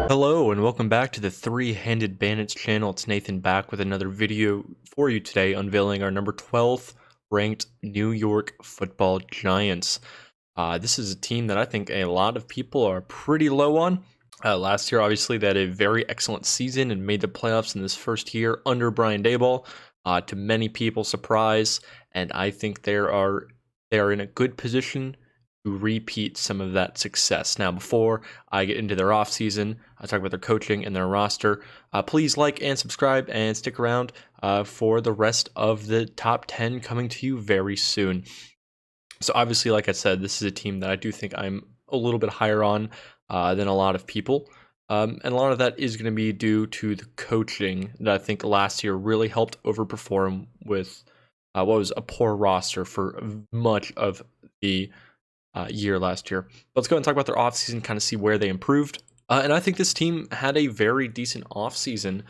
Hello and welcome back to the Three-Handed Bandits channel. It's Nathan back with another video for you today, unveiling our number 12th ranked New York Football Giants. This is a team that I think a lot of people are pretty low on. Last year, obviously, they had a very excellent season and made the playoffs in this first year under Brian Daboll. To many people's surprise, and I think they are in a good position to repeat some of that success. Now, before I get into their offseason, I talk about their coaching and their roster. Please like and subscribe and stick around for the rest of the top 10 coming to you very soon. So obviously, like I said, this is a team that I do think I'm a little bit higher on than a lot of people. And a lot of that is going to be due to the coaching that I think last year really helped overperform with what was a poor roster for much of the year last year. Let's go and talk about their offseason, kind of see where they improved. And I think this team had a very decent offseason.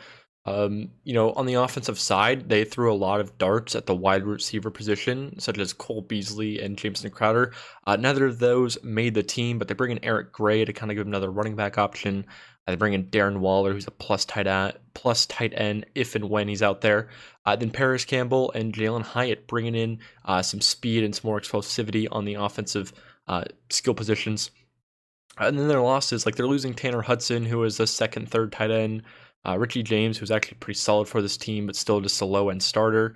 On the offensive side, they threw a lot of darts at the wide receiver position, such as Cole Beasley and Jameson Crowder. Neither of those made the team, but they bring in Eric Gray to kind of give another running back option. They bring in Darren Waller, who's a plus tight end if and when he's out there. Then Paris Campbell and Jalen Hyatt bringing in some speed and some more explosivity on the offensive skill positions. And then their losses, like they're losing Tanner Hudson, who is a second, third tight end. Richie James, who's actually pretty solid for this team, but still just a low-end starter.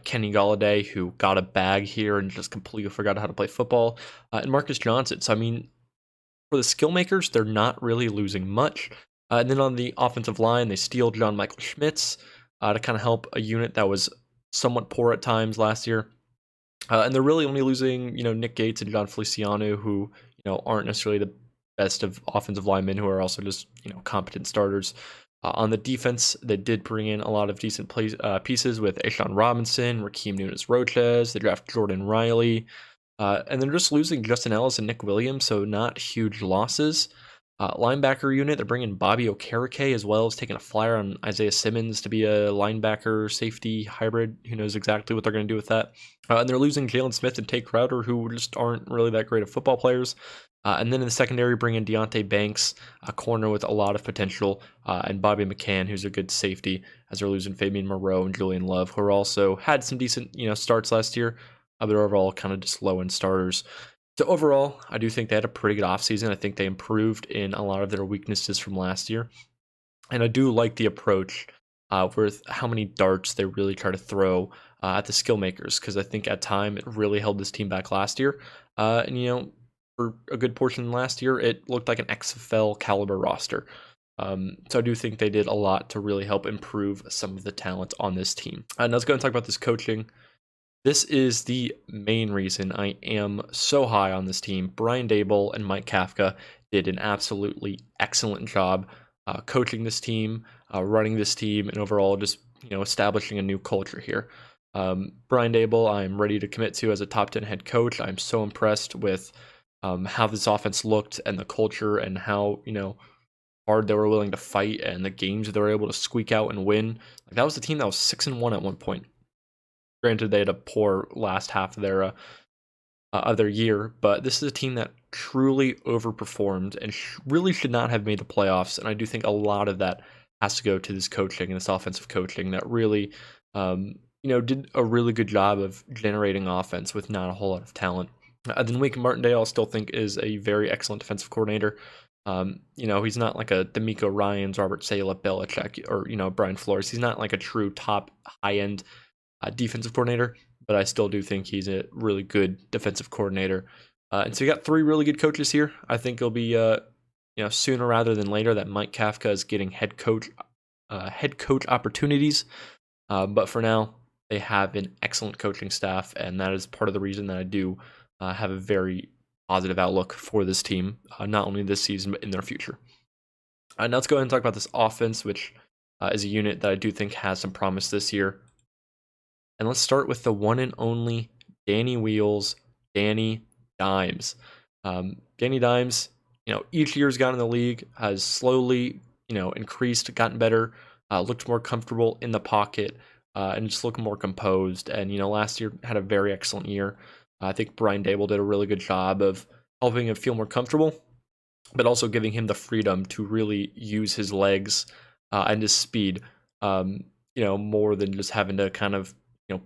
Kenny Golladay, who got a bag here and just completely forgot how to play football. And Marcus Johnson. So, I mean, for the skill makers, they're not really losing much. And then on the offensive line, they steal John Michael Schmitz to kind of help a unit that was somewhat poor at times last year. And they're really only losing, Nick Gates and John Feliciano, who, aren't necessarily the best of offensive linemen, who are also just, competent starters. On the defense, they did bring in a lot of decent pieces with Ashawn Robinson, Rakeem Nunez-Roches. They draft Jordan Riley. And they're just losing Justin Ellis and Nick Williams, so not huge losses. Linebacker unit, they're bringing Bobby Okereke, as well as taking a flyer on Isaiah Simmons to be a linebacker safety hybrid. Who knows exactly what they're going to do with that. And they're losing Jalen Smith and Tay Crowder, who just aren't really that great of football players. And then in the secondary, bring in Deontay Banks, a corner with a lot of potential, and Bobby McCann, who's a good safety, as they're losing Fabian Moreau and Julian Love, who are also had some decent, starts last year, but overall kind of just low-end starters. So overall, I do think they had a pretty good offseason. I think they improved in a lot of their weaknesses from last year. And I do like the approach with how many darts they really try to throw at the skill makers, because I think at time it really held this team back last year. And for a good portion last year, it looked like an XFL caliber roster. So I do think they did a lot to really help improve some of the talent on this team. And let's go and talk about this coaching. This is the main reason I am so high on this team. Brian Daboll and Mike Kafka did an absolutely excellent job coaching this team, running this team, and overall just establishing a new culture here. Brian Daboll, I'm ready to commit to as a top 10 head coach. I'm so impressed with how this offense looked and the culture and how hard they were willing to fight and the games they were able to squeak out and win. Like, that was the team that was 6-1 at one point. Granted, they had a poor last half of their year, but this is a team that truly overperformed and really should not have made the playoffs. And I do think a lot of that has to go to this coaching and this offensive coaching that really, did a really good job of generating offense with not a whole lot of talent. Then Wink Martindale, I still think, is a very excellent defensive coordinator. He's not like a D'Amico Ryans, Robert Saleh, Belichick, or Brian Flores. He's not like a true top high-end defensive coordinator, but I still do think he's a really good defensive coordinator. And so you got three really good coaches here. I think it'll be sooner rather than later that Mike Kafka is getting head coach opportunities. But for now, they have an excellent coaching staff, and that is part of the reason that I do have a very positive outlook for this team, not only this season, but in their future. Now let's go ahead and talk about this offense, which is a unit that I do think has some promise this year. And let's start with the one and only Danny Wheels, Danny Dimes. Danny Dimes, each year he's gotten in the league, has slowly, increased, gotten better, looked more comfortable in the pocket, and just looked more composed. And, last year had a very excellent year. I think Brian Daboll did a really good job of helping him feel more comfortable. but also giving him the freedom to really use his legs and his speed, more than just having to kind of,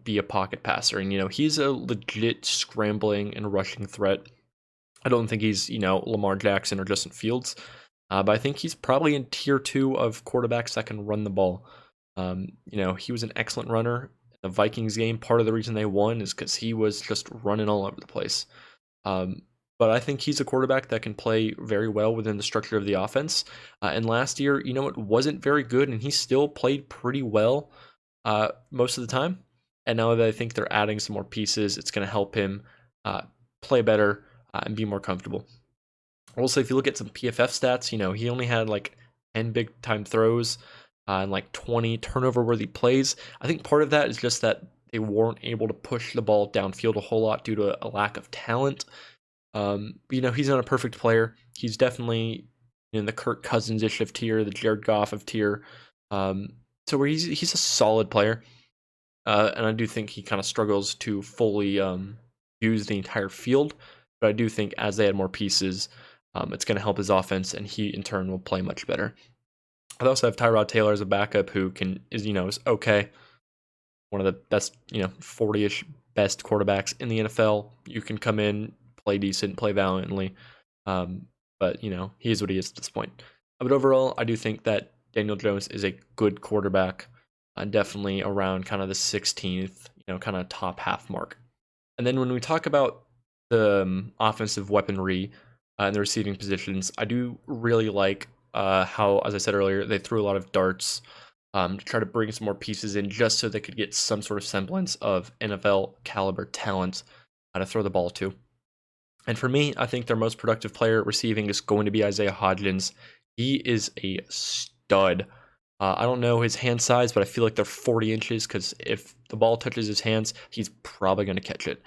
be a pocket passer. And, he's a legit scrambling and rushing threat. I don't think he's, Lamar Jackson or Justin Fields, but I think he's probably in tier 2 of quarterbacks that can run the ball. He was an excellent runner. The Vikings game, part of the reason they won is because he was just running all over the place. But I think he's a quarterback that can play very well within the structure of the offense. And last year, it wasn't very good, and he still played pretty well most of the time. And now that I think they're adding some more pieces, it's going to help him play better and be more comfortable. Also, if you look at some PFF stats, he only had like 10 big time throws and like 20 turnover worthy plays. I think part of that is just that they weren't able to push the ball downfield a whole lot due to a lack of talent. He's not a perfect player. He's definitely in the Kirk Cousins-ish of tier, the Jared Goff of tier. So where he's a solid player. And I do think he kind of struggles to fully use the entire field. But I do think as they add more pieces, it's going to help his offense, and he in turn will play much better. I also have Tyrod Taylor as a backup who is okay. One of the best, 40-ish best quarterbacks in the NFL. You can come in, play decent, play valiantly. But, he is what he is at this point. But overall, I do think that Daniel Jones is a good quarterback, definitely around kind of the 16th, kind of top half mark. And then when we talk about the offensive weaponry and the receiving positions, I do really like how, as I said earlier, they threw a lot of darts to try to bring some more pieces in just so they could get some sort of semblance of NFL caliber talent to throw the ball to. And for me, I think their most productive player receiving is going to be Isaiah Hodgins. He is a stud. I don't know his hand size, but I feel like they're 40 inches because if the ball touches his hands, he's probably going to catch it.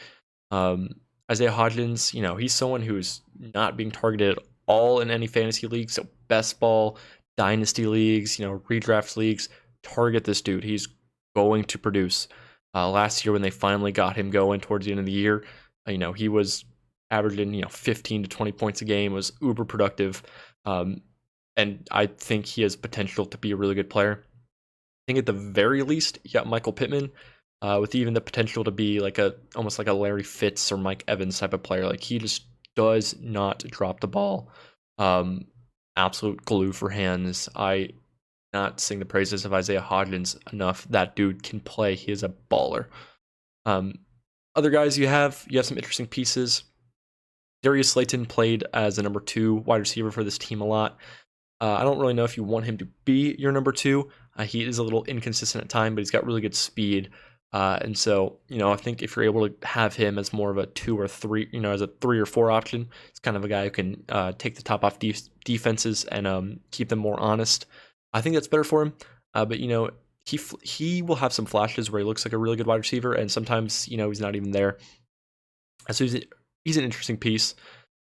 Isaiah Hodgins, he's someone who's not being targeted at all in any fantasy league. So best ball, dynasty leagues, redraft leagues, target this dude. He's going to produce. Last year when they finally got him going towards the end of the year, he was averaging 15 to 20 points a game, was uber productive. And I think he has potential to be a really good player. I think at the very least, you got Michael Pittman, with even the potential to be almost like a Larry Fitz or Mike Evans type of player. Like, he just does not drop the ball. Absolute glue for hands. I not sing the praises of Isaiah Hodgins enough. That dude can play. He is a baller. Other guys you have some interesting pieces. Darius Slayton played as a number 2 wide receiver for this team a lot. I don't really know if you want him to be your number 2. He is a little inconsistent at times, but he's got really good speed. And so, I think if you're able to have him as more of a 2 or 3, as a 3 or 4 option, it's kind of a guy who can take the top off defenses and keep them more honest. I think that's better for him. But, he will have some flashes where he looks like a really good wide receiver, and sometimes, he's not even there. So he's an interesting piece.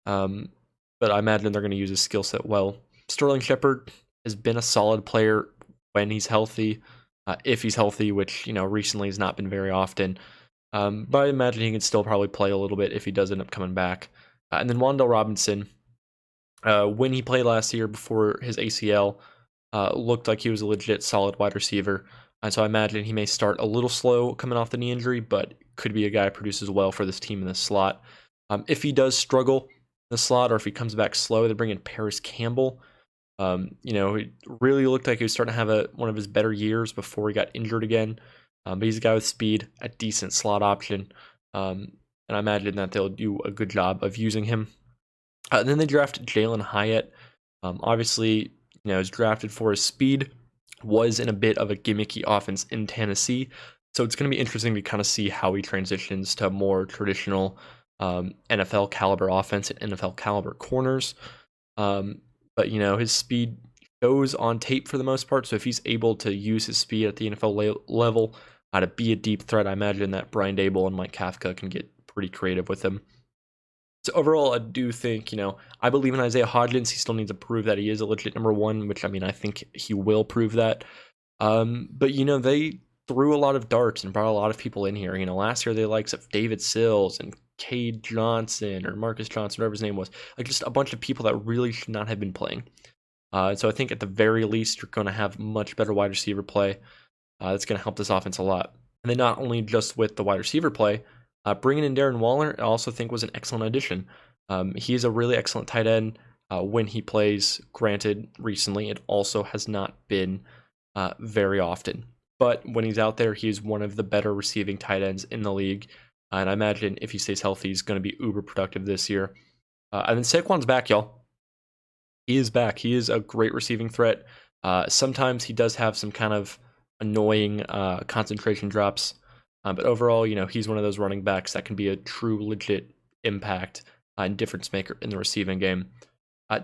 But I imagine they're going to use his skill set well. Sterling Shepard has been a solid player when he's healthy, if he's healthy, which, recently has not been very often. But I imagine he can still probably play a little bit if he does end up coming back. And then Wan'Dale Robinson, when he played last year before his ACL, looked like he was a legit solid wide receiver. And so I imagine he may start a little slow coming off the knee injury, but could be a guy who produces well for this team in the slot. If he does struggle in the slot, or if he comes back slow, they bring in Paris Campbell. He really looked like he was starting to have one of his better years before he got injured again. But he's a guy with speed, a decent slot option. And I imagine that they'll do a good job of using him. And then they drafted Jalen Hyatt. Obviously, he's drafted for his speed, was in a bit of a gimmicky offense in Tennessee. So it's going to be interesting to kind of see how he transitions to more traditional NFL caliber offense and NFL caliber corners. But, his speed shows on tape for the most part. So if he's able to use his speed at the NFL level to be a deep threat, I imagine that Brian Daboll and Mike Kafka can get pretty creative with him. So overall, I do think, I believe in Isaiah Hodgins. He still needs to prove that he is a legit number 1, which, I think he will prove that. But, they threw a lot of darts and brought a lot of people in here. Last year, they likes of David Sills and Cade Johnson or Marcus Johnson, whatever his name was. Like just a bunch of people that really should not have been playing. So I think at the very least, you're going to have much better wide receiver play. That's going to help this offense a lot. And then not only just with the wide receiver play, bringing in Darren Waller, I also think was an excellent addition. He is a really excellent tight end when he plays. Granted, recently it also has not been very often. But when he's out there, he's one of the better receiving tight ends in the league. And I imagine if he stays healthy, he's going to be uber productive this year. And then Saquon's back, y'all. He is back. He is a great receiving threat. Sometimes he does have some kind of annoying concentration drops. But overall, he's one of those running backs that can be a true, legit impact and difference maker in the receiving game.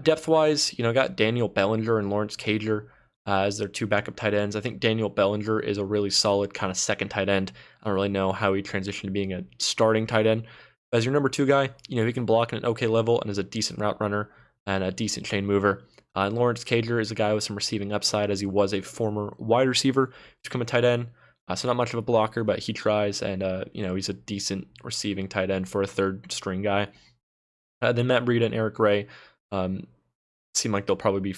Depth-wise, got Daniel Bellinger and Lawrence Cager as their two backup tight ends. I think Daniel Bellinger is a really solid kind of second tight end. I don't really know how he transitioned to being a starting tight end. But as your number two guy, he can block at an okay level and is a decent route runner and a decent chain mover. And Lawrence Cager is a guy with some receiving upside as he was a former wide receiver to become a tight end. So not much of a blocker, but he tries, and he's a decent receiving tight end for a third string guy. Then Matt Breida and Eric Gray seem like they'll probably be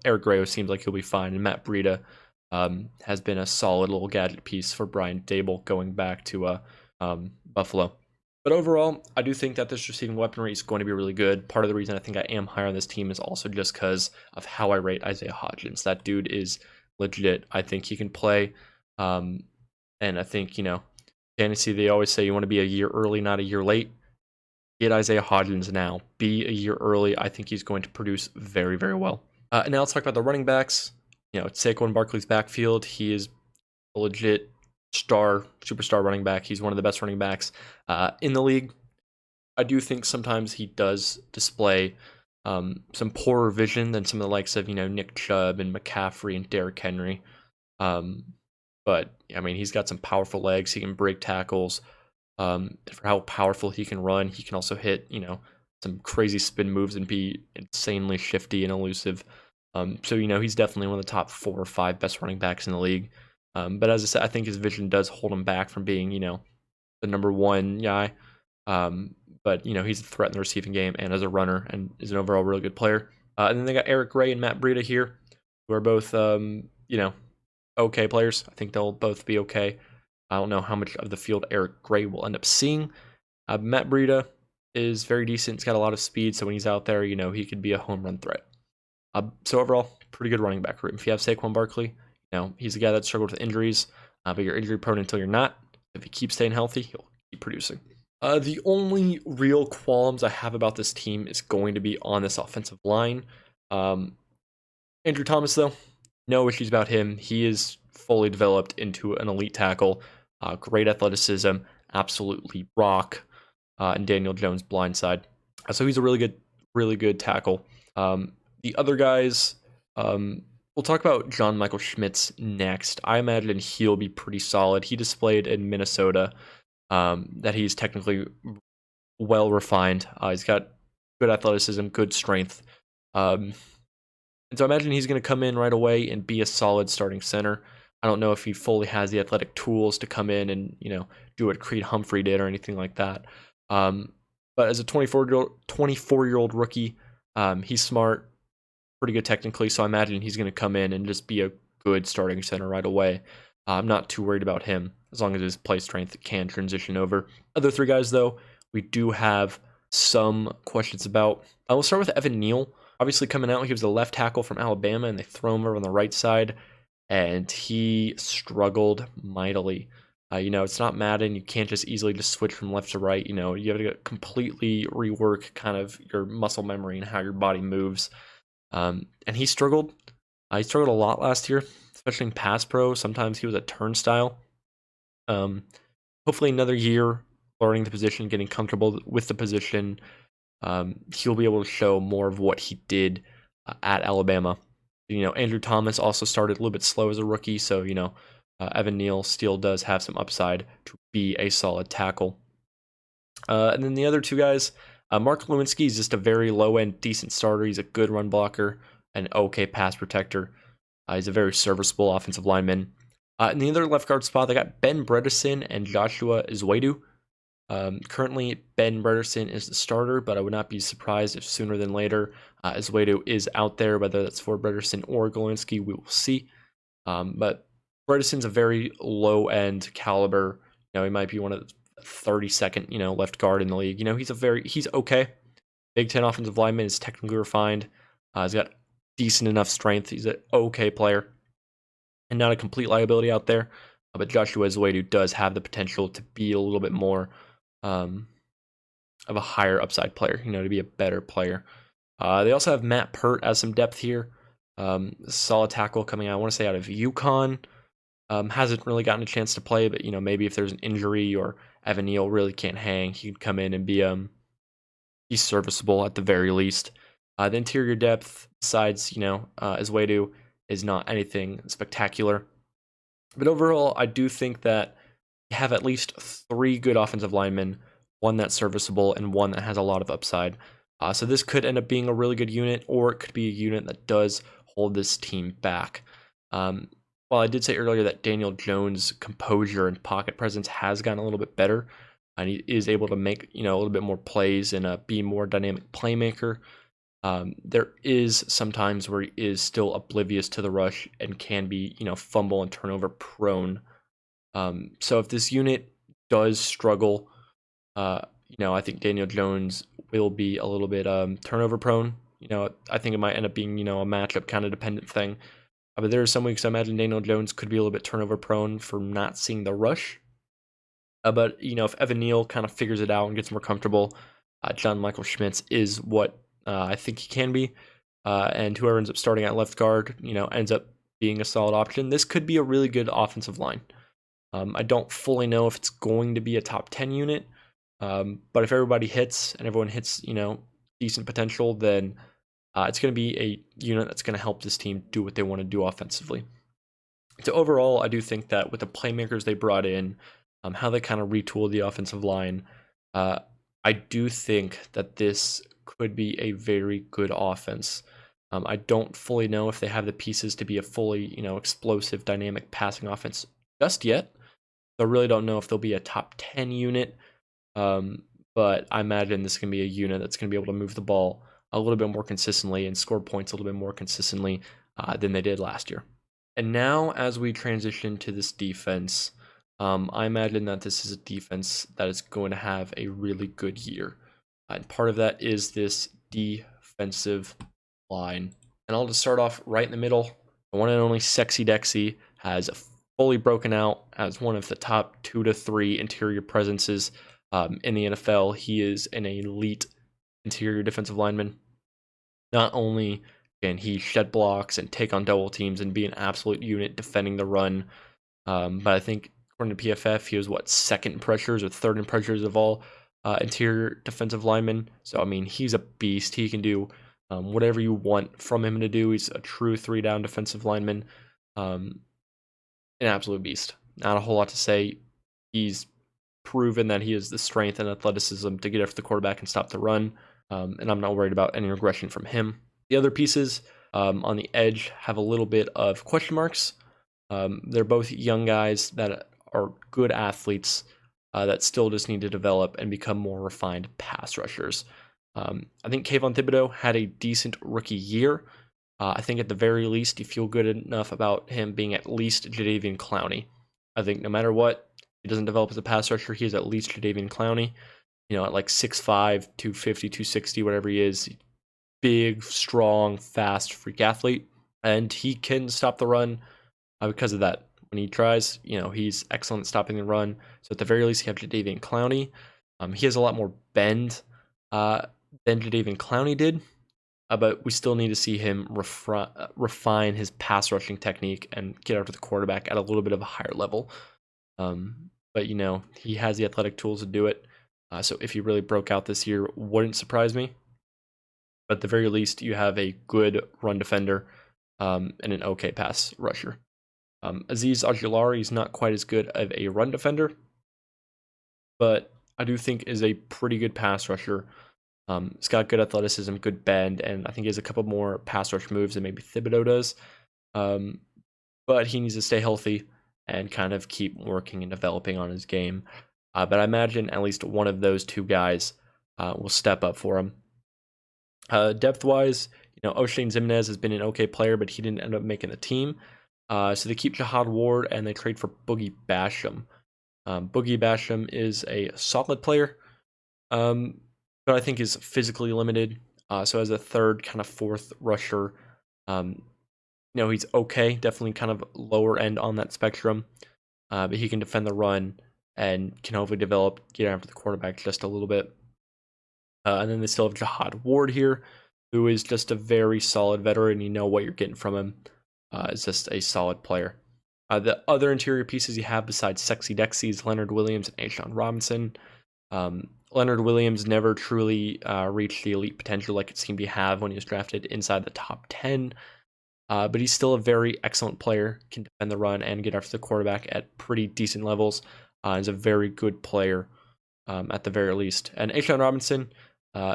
Eric Gray seems like he'll be fine, and Matt Breida has been a solid little gadget piece for Brian Dable going back to Buffalo. But overall, I do think that this receiving weaponry is going to be really good. Part of the reason I think I am higher on this team is also just because of how I rate Isaiah Hodgins. That dude is legit. I think he can play. And I think, fantasy, they always say you want to be a year early, not a year late. Get Isaiah Hodgins now. Be a year early. I think he's going to produce very, very well. And now let's talk about the running backs. It's Saquon Barkley's backfield. He is a legit superstar running back. He's one of the best running backs in the league. I do think sometimes he does display some poorer vision than some of the likes of, Nick Chubb and McCaffrey and Derrick Henry. But, he's got some powerful legs. He can break tackles. For how powerful he can run, he can also hit, some crazy spin moves and be insanely shifty and elusive. So, he's definitely one of the top 4 or 5 best running backs in the league. But as I said, I think his vision does hold him back from being, the number one guy. But, he's a threat in the receiving game and as a runner and is an overall really good player. And then they got Eric Gray and Matt Breida here, who are both, okay players. I think they'll both be okay. I don't know how much of the field Eric Gray will end up seeing. Matt Breida is very decent. He's got a lot of speed, so when he's out there, he could be a home run threat. So overall, pretty good running back room. If you have Saquon Barkley, he's a guy that struggled with injuries, but you're injury prone until you're not. If he keeps staying healthy, he'll keep producing. The only real qualms I have about this team is going to be on this offensive line. Andrew Thomas, though, no issues about him. He is fully developed into an elite tackle. Great athleticism, absolutely rock, and Daniel Jones blindside. So he's a really good tackle. The other guys, we'll talk about John Michael Schmitz next. I imagine he'll be pretty solid. He displayed in Minnesota that he's technically well refined. He's got good athleticism, good strength. And so I imagine he's going to come in right away and be a solid starting center. I don't know if he fully has the athletic tools to come in and, do what Creed Humphrey did or anything like that. But as a 24-year-old rookie, he's smart, pretty good technically, so I imagine he's going to come in and just be a good starting center right away. I'm not too worried about him as long as his play strength can transition over. Other 3 guys, though, we do have some questions about. We'll start with Evan Neal. Obviously, coming out, he was a left tackle from Alabama, and they throw him over on the right side, and he struggled mightily. It's not Madden. You can't just easily just switch from left to right. You have to completely rework kind of your muscle memory and how your body moves. And he struggled. He struggled a lot last year, especially in pass pro. Sometimes he was a turnstile. Hopefully another year learning the position, getting comfortable with the position. He'll be able to show more of what he did at Alabama. Andrew Thomas also started a little bit slow as a rookie, so, Evan Neal still does have some upside to be a solid tackle. And then the other 2 guys, Mark Lewinsky is just a very low-end, decent starter. He's a good run blocker, an okay pass protector. He's a very serviceable offensive lineman. In the other left guard spot, they got Ben Bredesen and Joshua Izwedu. Currently, Ben Bredeson is the starter, but I would not be surprised if sooner than later Azevedo is out there, whether that's for Bredeson or Golinski, we will see. But Bredeson's a very low-end caliber. He might be one of the 32nd, left guard in the league. He's okay. Big Ten offensive lineman, is technically refined. He's got decent enough strength. He's an okay player and not a complete liability out there. But Joshua Azevedo does have the potential to be a little bit more of a higher upside player, to be a better player. They also have Matt Pert as some depth here. Solid tackle coming out, I want to say out of UConn. Hasn't really gotten a chance to play, but maybe if there's an injury or Evan Neal really can't hang, he could come in and be serviceable at the very least. The interior depth, besides Azevedo, is not anything spectacular. But overall, I do think that you have at least 3 good offensive linemen, one that's serviceable and one that has a lot of upside. So this could end up being a really good unit, or it could be a unit that does hold this team back. While I did say earlier that Daniel Jones' composure and pocket presence has gotten a little bit better, and he is able to make a little bit more plays and be more dynamic playmaker, there is sometimes where he is still oblivious to the rush and can be fumble and turnover prone. So if this unit does struggle, I think Daniel Jones will be a little bit turnover prone. I think it might end up being a matchup kind of dependent thing. But there are some weeks I imagine Daniel Jones could be a little bit turnover prone from not seeing the rush. But if Evan Neal kind of figures it out and gets more comfortable, John Michael Schmitz is what I think he can be. And whoever ends up starting at left guard, ends up being a solid option. This could be a really good offensive line. I don't fully know if it's going to be a top 10 unit, but if everybody hits and everyone hits, decent potential, then it's going to be a unit that's going to help this team do what they want to do offensively. So overall, I do think that with the playmakers they brought in, how they kind of retooled the offensive line, I do think that this could be a very good offense. I don't fully know if they have the pieces to be a fully, explosive, dynamic passing offense just yet. So I really don't know if they'll be a top 10 unit, but I imagine this can be a unit that's going to be able to move the ball a little bit more consistently and score points a little bit more consistently than they did last year. And now, as we transition to this defense, I imagine that this is a defense that is going to have a really good year. And part of that is this defensive line. And I'll just start off right in the middle. The one and only Sexy Dexy has fully broken out as one of the top 2 to 3 interior presences in the NFL. He is an elite interior defensive lineman. Not only can he shed blocks and take on double teams and be an absolute unit defending the run, but I think according to PFF, he was second in pressures or third in pressures of all interior defensive linemen. So I mean, he's a beast. He can do whatever you want from him to do. He's a true 3-down defensive lineman, an absolute beast. Not a whole lot to say. He's proven that he has the strength and athleticism to get after the quarterback and stop the run. And I'm not worried about any regression from him. The other pieces on the edge have a little bit of question marks. They're both young guys that are good athletes that still just need to develop and become more refined pass rushers. I think Kayvon Thibodeau had a decent rookie year. I think at the very least, you feel good enough about him being at least Jadeveon Clowney. I think no matter what, he doesn't develop as a pass rusher, he is at least Jadeveon Clowney. At like 6'5", 250, 260, whatever he is. Big, strong, fast, freak athlete. And he can stop the run because of that. When he tries, he's excellent at stopping the run. So at the very least, you have Jadeveon Clowney. He has a lot more bend than Jadeveon Clowney did. But we still need to see him refine his pass rushing technique and get after the quarterback at a little bit of a higher level. But, he has the athletic tools to do it. So if he really broke out this year, wouldn't surprise me. But at the very least, you have a good run defender and an okay pass rusher. Azeez Ojulari is not quite as good of a run defender, but I do think is a pretty good pass rusher. He's got good athleticism, good bend, and I think he has a couple more pass rush moves than maybe Thibodeau does. But he needs to stay healthy and kind of keep working and developing on his game. but I imagine at least one of those two guys will step up for him. Depth-wise, O'Shane Ximines has been an okay player, but he didn't end up making the team. So they keep Jihad Ward and they trade for Boogie Basham. Boogie Basham is a solid player, but I think is physically limited. So as a third, kind of fourth rusher, he's okay, definitely kind of lower end on that spectrum, but he can defend the run and can hopefully get after the quarterback just a little bit. And then they still have Jihad Ward here, who is just a very solid veteran. You know what you're getting from him. Is just a solid player. The other interior pieces you have besides Sexy Dexy is Leonard Williams and A'Shawn Robinson. Leonard Williams never truly reached the elite potential like it seemed to have when he was drafted inside the top 10. But he's still a very excellent player, can defend the run and get after the quarterback at pretty decent levels. He's a very good player at the very least. And A'Shawn Robinson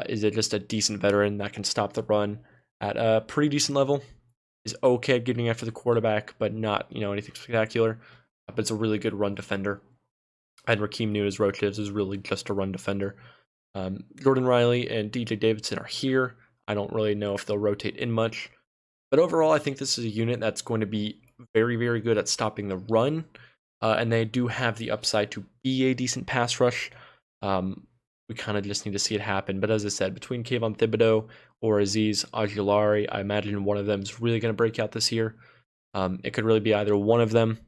is just a decent veteran that can stop the run at a pretty decent level. Is okay at getting after the quarterback, but not anything spectacular. But it's a really good run defender. And Rakeem Nunez-Roches is really just a run defender. Jordan Riley and DJ Davidson are here. I don't really know if they'll rotate in much. But overall, I think this is a unit that's going to be very, very good at stopping the run. And they do have the upside to be a decent pass rush. We kind of just need to see it happen. But as I said, between Kayvon Thibodeau or Azeez Ojulari, I imagine one of them is really going to break out this year. It could really be either one of them.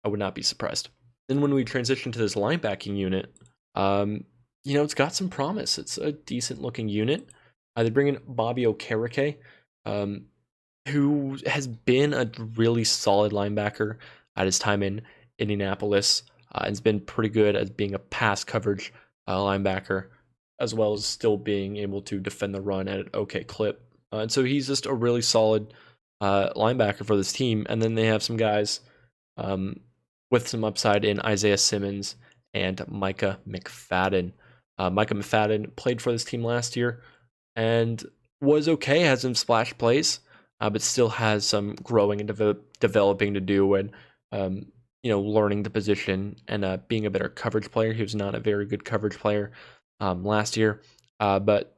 I would not be surprised. Then when we transition to this linebacking unit, it's got some promise. It's a decent looking unit. They bring in Bobby Okereke, who has been a really solid linebacker at his time in Indianapolis, and has been pretty good at being a pass coverage linebacker, as well as still being able to defend the run at an okay clip. And so he's just a really solid linebacker for this team. And then they have some guys with some upside in Isaiah Simmons and Micah McFadden. Micah McFadden played for this team last year and was okay, had some splash plays, but still has some growing and developing to do, and learning the position and being a better coverage player. He was not a very good coverage player last year, but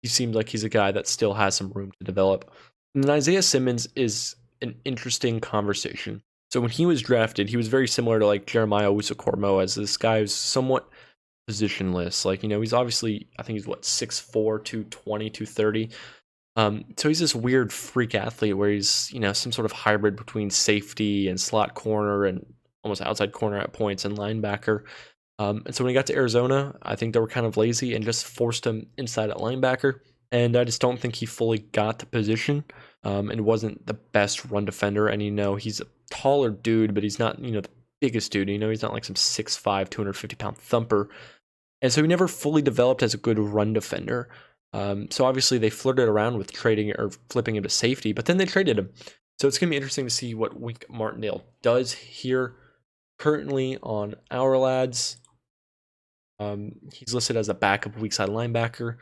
he seems like he's a guy that still has some room to develop. And then Isaiah Simmons is an interesting conversation. So when he was drafted, he was very similar to like Jeremiah Owusu-Koramoah, as this guy who's somewhat positionless. Like, he's obviously, I think he's 6'4", 220, 230. So he's this weird freak athlete where he's, some sort of hybrid between safety and slot corner and almost outside corner at points and linebacker. And so when he got to Arizona, I think they were kind of lazy and just forced him inside at linebacker. And I just don't think he fully got the position and wasn't the best run defender. And, he's a taller dude, but he's not, the biggest dude. He's not like some 6'5", 250-pound thumper. And so he never fully developed as a good run defender. So obviously they flirted around with trading or flipping him to safety, but then they traded him. So it's going to be interesting to see what Wink Martindale does here. Currently on Our Lads, he's listed as a backup weak side linebacker.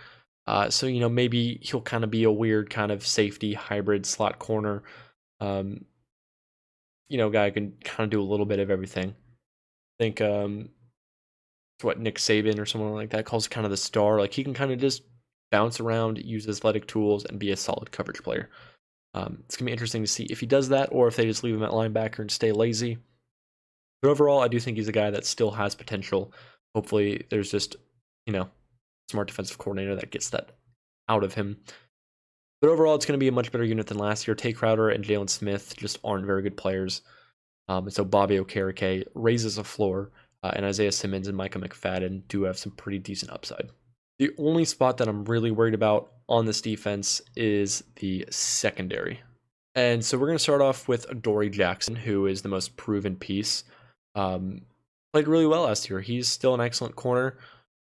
So, maybe he'll kind of be a weird kind of safety hybrid slot corner. Guy who can kind of do a little bit of everything. I think what Nick Saban or someone like that calls kind of the star. Like, he can kind of just bounce around, use athletic tools, and be a solid coverage player. It's going to be interesting to see if he does that or if they just leave him at linebacker and stay lazy. But overall, I do think he's a guy that still has potential. Hopefully, there's just, smart defensive coordinator that gets that out of him. But overall, it's going to be a much better unit than last year. Tay Crowder and Jalen Smith just aren't very good players. And so Bobby Okereke raises a floor, and Isaiah Simmons and Micah McFadden do have some pretty decent upside. The only spot that I'm really worried about on this defense is the secondary. And so we're going to start off with Adoree Jackson, who is the most proven piece. Played really well last year. He's still an excellent corner.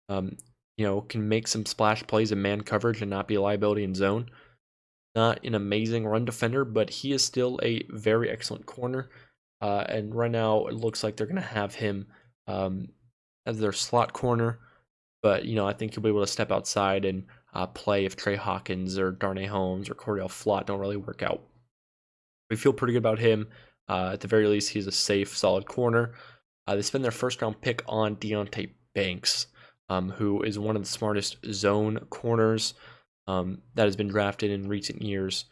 Can make some splash plays in man coverage and not be a liability in zone. Not an amazing run defender, but he is still a very excellent corner. And right now, it looks like they're going to have him as their slot corner. But, I think he'll be able to step outside and play if Trey Hawkins or Darnay Holmes or Cordell Flott don't really work out. We feel pretty good about him. At the very least, he's a safe, solid corner. They spend their first-round pick on Deontay Banks, who is one of the smartest zone corners that has been drafted in recent years.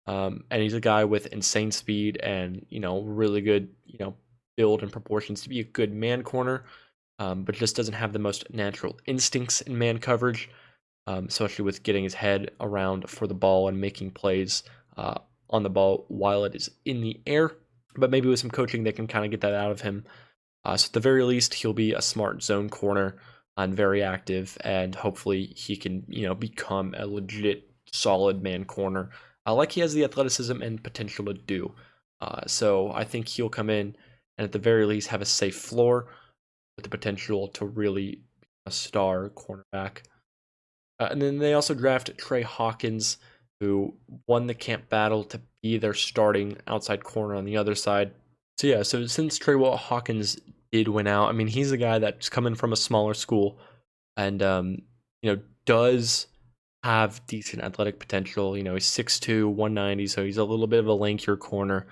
And he's a guy with insane speed and, really good, build and proportions to be a good man corner, but just doesn't have the most natural instincts in man coverage, especially with getting his head around for the ball and making plays on the ball while it is in the air. But maybe with some coaching, they can kind of get that out of him. So at the very least, he'll be a smart zone corner and very active, and hopefully he can, become a legit solid man corner, like he has the athleticism and potential to do. So I think he'll come in and at the very least have a safe floor with the potential to really be a star cornerback. And then they also draft Trey Hawkins, who won the camp battle to be their starting outside corner on the other side. So yeah, so since Trey Hawkins did win out, I mean, he's a guy that's coming from a smaller school and, does have decent athletic potential. He's 6'2", 190, so he's a little bit of a lankier corner.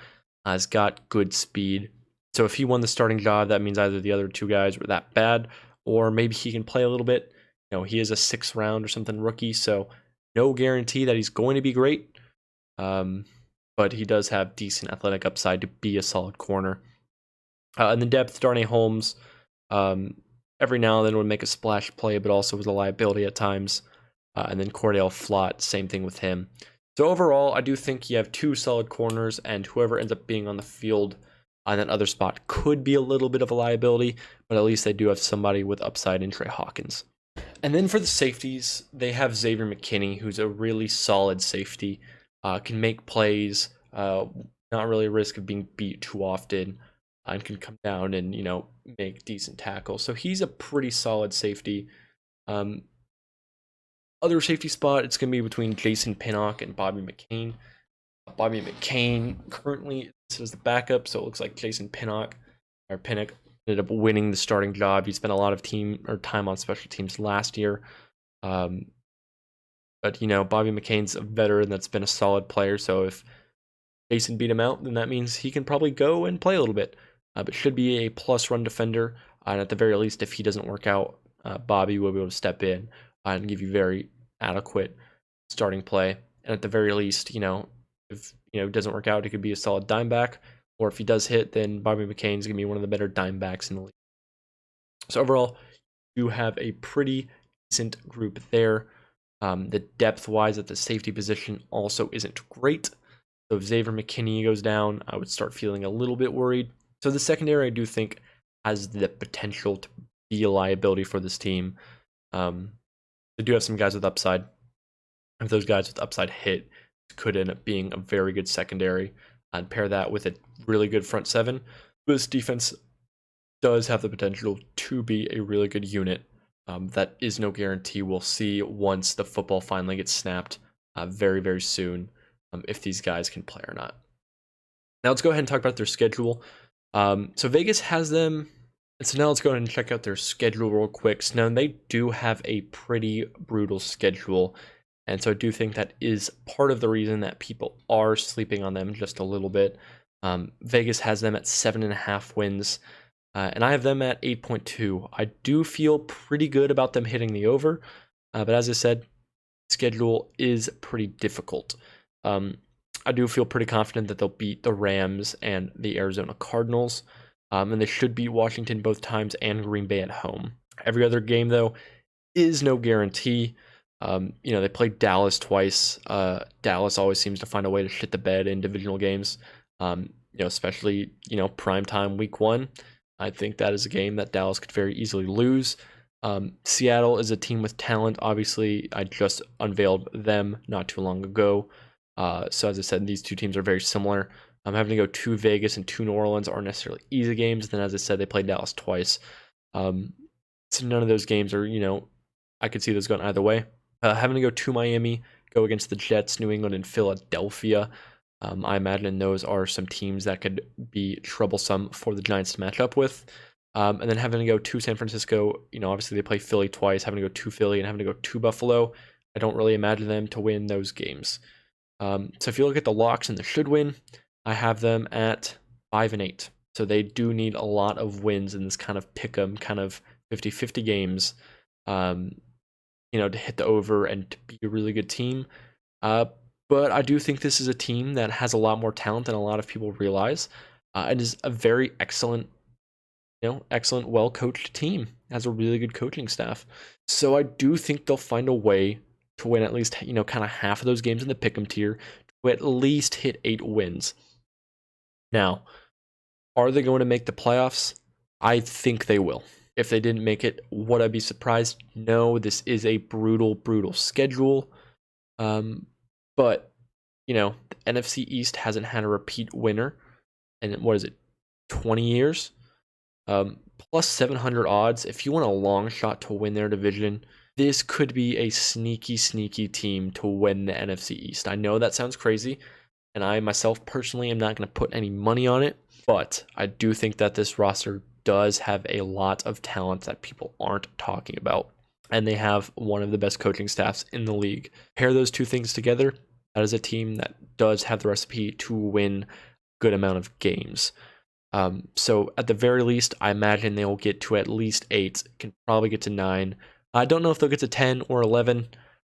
Has got good speed. So if he won the starting job, that means either the other two guys were that bad, or maybe he can play a little bit. He is a 6th round or something rookie, so no guarantee that he's going to be great. But he does have decent athletic upside to be a solid corner. And the depth, Darnay Holmes, every now and then would make a splash play, but also was a liability at times. And then Cordell Flott, same thing with him. So overall, I do think you have 2 solid corners, and whoever ends up being on the field on that other spot could be a little bit of a liability, but at least they do have somebody with upside in Trey Hawkins. And then for the safeties, they have Xavier McKinney, who's a really solid safety, can make plays, not really a risk of being beat too often, and can come down and, make decent tackles. So he's a pretty solid safety. Other safety spot, it's going to be between Jason Pinnock and Bobby McCain. Bobby McCain currently is the backup, so it looks like Jason Pinnock ended up winning the starting job. He spent a lot of time on special teams last year. But Bobby McCain's a veteran that's been a solid player, so if Jason beat him out, then that means he can probably go and play a little bit. But should be a plus run defender, and at the very least, if he doesn't work out, Bobby will be able to step in and give you very adequate starting play. And at the very least, if it doesn't work out, it could be a solid dime back. Or if he does hit, then Bobby McCain's going to be one of the better dime backs in the league. So overall, you have a pretty decent group there. The depth-wise at the safety position also isn't great. So if Xavier McKinney goes down, I would start feeling a little bit worried. So the secondary, I do think, has the potential to be a liability for this team. They do have some guys with upside. If those guys with upside hit, it could end up being a very good secondary. And pair that with a really good front seven. This defense does have the potential to be a really good unit. That is no guarantee. We'll see once the football finally gets snapped very, very soon if these guys can play or not. Now let's go ahead and talk about their schedule. So Vegas has them. And so now let's go ahead and check out their schedule real quick. So now they do have a pretty brutal schedule. And so I do think that is part of the reason that people are sleeping on them just a little bit. Vegas has them at 7.5 wins. And I have them at 8.2. I do feel pretty good about them hitting the over. But as I said, schedule is pretty difficult. I do feel pretty confident that they'll beat the Rams and the Arizona Cardinals. And they should beat Washington both times and Green Bay at home. Every other game, though, is no guarantee. They played Dallas twice. Dallas always seems to find a way to shit the bed in divisional games, especially, primetime week 1. I think that is a game that Dallas could very easily lose. Seattle is a team with talent. Obviously, I just unveiled them not too long ago. So as I said, these two teams are very similar. Having to go to Vegas and to New Orleans aren't necessarily easy games. Then, as I said, they played Dallas twice. So none of those games are, I could see those going either way. Having to go to Miami, go against the Jets, New England, and Philadelphia. I imagine those are some teams that could be troublesome for the Giants to match up with. And then having to go to San Francisco, obviously they play Philly twice, having to go to Philly and having to go to Buffalo. I don't really imagine them to win those games. So if you look at the locks and the should win, I have them at 5 and 8. So they do need a lot of wins in this kind of pick 'em, kind of 50-50 games, to hit the over and to be a really good team. But I do think this is a team that has a lot more talent than a lot of people realize, and is a very excellent, well-coached team. Has a really good coaching staff. So I do think they'll find a way to win at least, kind of half of those games in the pick'em tier, to at least hit 8 wins. Now, are they going to make the playoffs? I think they will. If they didn't make it, would I be surprised? No, this is a brutal, brutal schedule. But, the NFC East hasn't had a repeat winner in, what is it, 20 years? Plus 700 odds. If you want a long shot to win their division, this could be a sneaky, sneaky team to win the NFC East. I know that sounds crazy, and I myself personally am not going to put any money on it, but I do think that this roster does have a lot of talent that people aren't talking about, and they have one of the best coaching staffs in the league. Pair those two things together, that is a team that does have the recipe to win a good amount of games. So at the very least, I imagine they will get to at least 8, can probably get to 9. I don't know if they'll get to 10 or 11,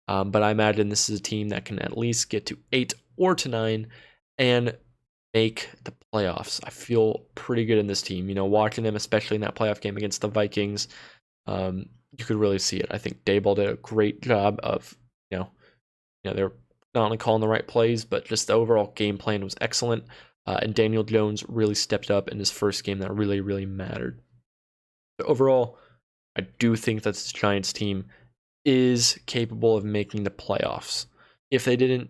but I imagine this is a team that can at least get to 8 or to 9 and make the playoffs. I feel pretty good in this team. Watching them, especially in that playoff game against the Vikings, you could really see it. I think Daboll did a great job of, they're not only calling the right plays, but just the overall game plan was excellent. And Daniel Jones really stepped up in his first game that really, really mattered. But overall, I do think that this Giants team is capable of making the playoffs. If they didn't,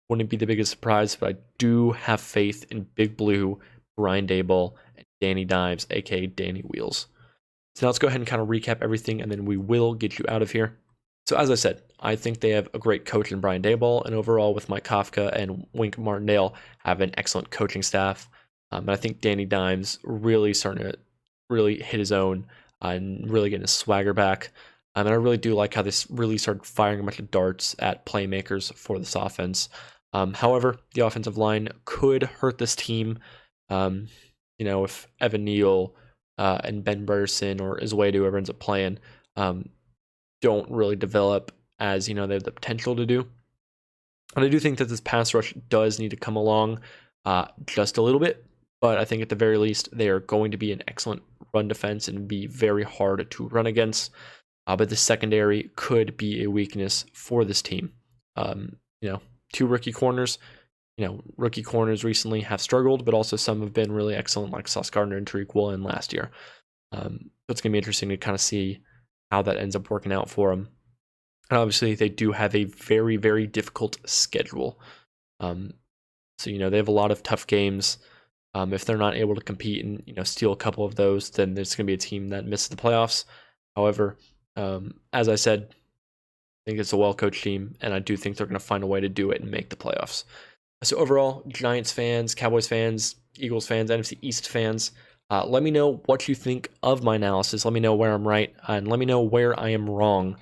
wouldn't be the biggest surprise, but I do have faith in Big Blue, Brian Daboll, and Danny Dimes, aka Danny Wheels. So now let's go ahead and kind of recap everything, and then we will get you out of here. So as I said, I think they have a great coach in Brian Daboll, and overall with Mike Kafka and Wink Martindale have an excellent coaching staff. And I think Danny Dimes really starting to really hit his own and really getting his swagger back. And I really do like how this really started firing a bunch of darts at playmakers for this offense. However, the offensive line could hurt this team. If Evan Neal and Ben Burson or Isway, whoever ends up playing, don't really develop as they have the potential to do. And I do think that this pass rush does need to come along just a little bit, but I think at the very least they are going to be an excellent run defense and be very hard to run against. But the secondary could be a weakness for this team. 2 rookie corners. Rookie corners recently have struggled, but also some have been really excellent, like Sauce Gardner and Tariq Woolen last year. So it's going to be interesting to kind of see how that ends up working out for them. And obviously, they do have a very, very difficult schedule. So, they have a lot of tough games. If they're not able to compete and, steal a couple of those, then there's going to be a team that misses the playoffs. However, as I said, I think it's a well-coached team, and I do think they're going to find a way to do it and make the playoffs. So overall, Giants fans, Cowboys fans, Eagles fans, NFC East fans, let me know what you think of my analysis. Let me know where I'm right, and let me know where I am wrong.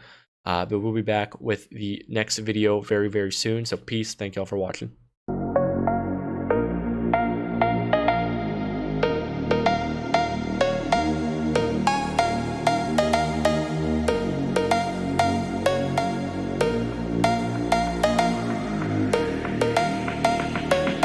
But we'll be back with the next video very, very soon. So peace. Thank y'all for watching.